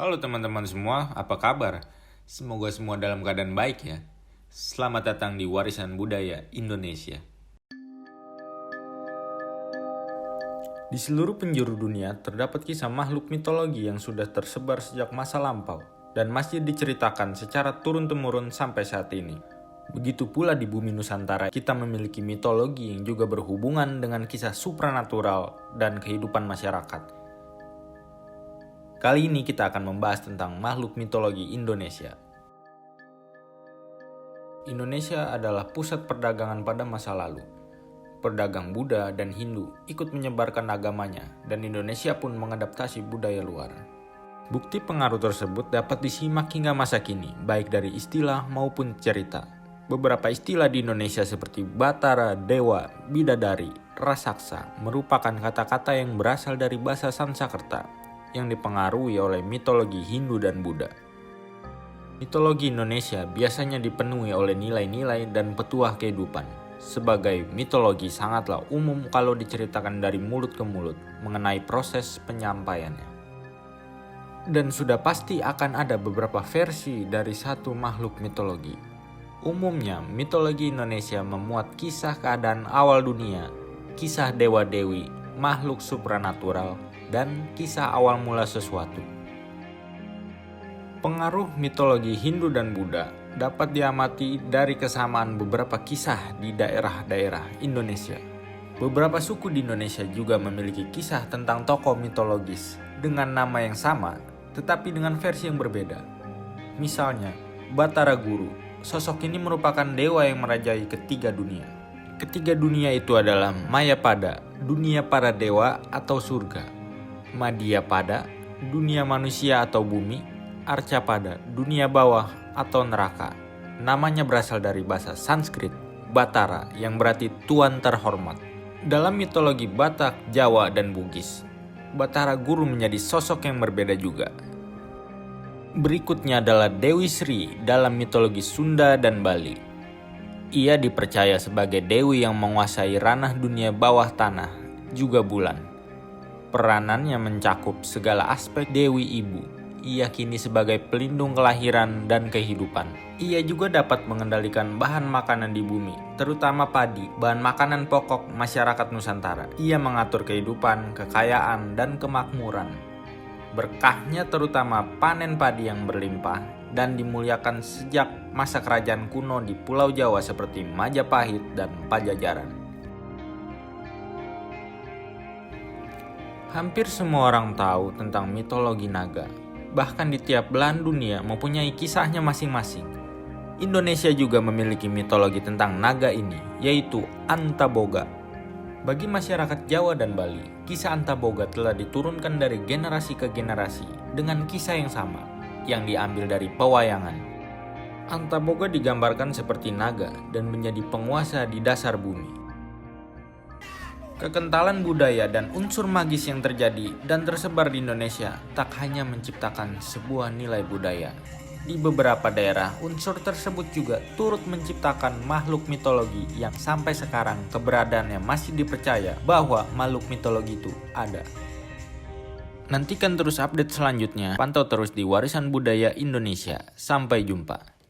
Halo teman-teman semua, apa kabar? Semoga semua dalam keadaan baik ya. Selamat datang di Warisan Budaya Indonesia. Di seluruh penjuru dunia terdapat kisah makhluk mitologi yang sudah tersebar sejak masa lampau dan masih diceritakan secara turun-temurun sampai saat ini. Begitu pula di bumi Nusantara, kita memiliki mitologi yang juga berhubungan dengan kisah supranatural dan kehidupan masyarakat. Kali ini kita akan membahas tentang makhluk mitologi Indonesia. Indonesia adalah pusat perdagangan pada masa lalu. Pedagang Buddha dan Hindu ikut menyebarkan agamanya dan Indonesia pun mengadaptasi budaya luar. Bukti pengaruh tersebut dapat disimak hingga masa kini, baik dari istilah maupun cerita. Beberapa istilah di Indonesia seperti Batara, Dewa, Bidadari, Raksasa merupakan kata-kata yang berasal dari bahasa Sanskerta yang dipengaruhi oleh mitologi Hindu dan Buddha. Mitologi Indonesia biasanya dipenuhi oleh nilai-nilai dan petuah kehidupan. Sebagai mitologi sangatlah umum kalau diceritakan dari mulut ke mulut mengenai proses penyampaiannya. Dan sudah pasti akan ada beberapa versi dari satu makhluk mitologi. Umumnya, mitologi Indonesia memuat kisah keadaan awal dunia, kisah dewa-dewi, makhluk supranatural, dan kisah awal mula sesuatu. Pengaruh mitologi Hindu dan Buddha dapat diamati dari kesamaan beberapa kisah di daerah-daerah Indonesia. Beberapa suku di Indonesia juga memiliki kisah tentang tokoh mitologis dengan nama yang sama, tetapi dengan versi yang berbeda. Misalnya, Batara Guru. Sosok ini merupakan dewa yang merajai ketiga dunia. Ketiga dunia itu adalah Mayapada, dunia para dewa atau surga. Madhyapada, dunia manusia atau bumi, Arcapada, dunia bawah atau neraka. Namanya berasal dari bahasa Sanskrit, Batara, yang berarti Tuan terhormat. Dalam mitologi Batak, Jawa, dan Bugis, Batara Guru menjadi sosok yang berbeda juga. Berikutnya adalah Dewi Sri dalam mitologi Sunda dan Bali. Ia dipercaya sebagai dewi yang menguasai ranah dunia bawah tanah, juga bulan. Peranannya mencakup segala aspek Dewi Ibu. Ia kini sebagai pelindung kelahiran dan kehidupan. Ia juga dapat mengendalikan bahan makanan di bumi, terutama padi, bahan makanan pokok masyarakat Nusantara. Ia mengatur kehidupan, kekayaan, dan kemakmuran. Berkahnya terutama panen padi yang berlimpah dan dimuliakan sejak masa kerajaan kuno di Pulau Jawa seperti Majapahit dan Pajajaran. Hampir semua orang tahu tentang mitologi naga. Bahkan di tiap belahan dunia mempunyai kisahnya masing-masing. Indonesia juga memiliki mitologi tentang naga ini, yaitu Antaboga. Bagi masyarakat Jawa dan Bali, kisah Antaboga telah diturunkan dari generasi ke generasi dengan kisah yang sama, yang diambil dari pewayangan. Antaboga digambarkan seperti naga dan menjadi penguasa di dasar bumi. Kekentalan budaya dan unsur magis yang terjadi dan tersebar di Indonesia tak hanya menciptakan sebuah nilai budaya. Di beberapa daerah, unsur tersebut juga turut menciptakan makhluk mitologi yang sampai sekarang keberadaannya masih dipercaya bahwa makhluk mitologi itu ada. Nantikan terus update selanjutnya, pantau terus di Warisan Budaya Indonesia. Sampai jumpa.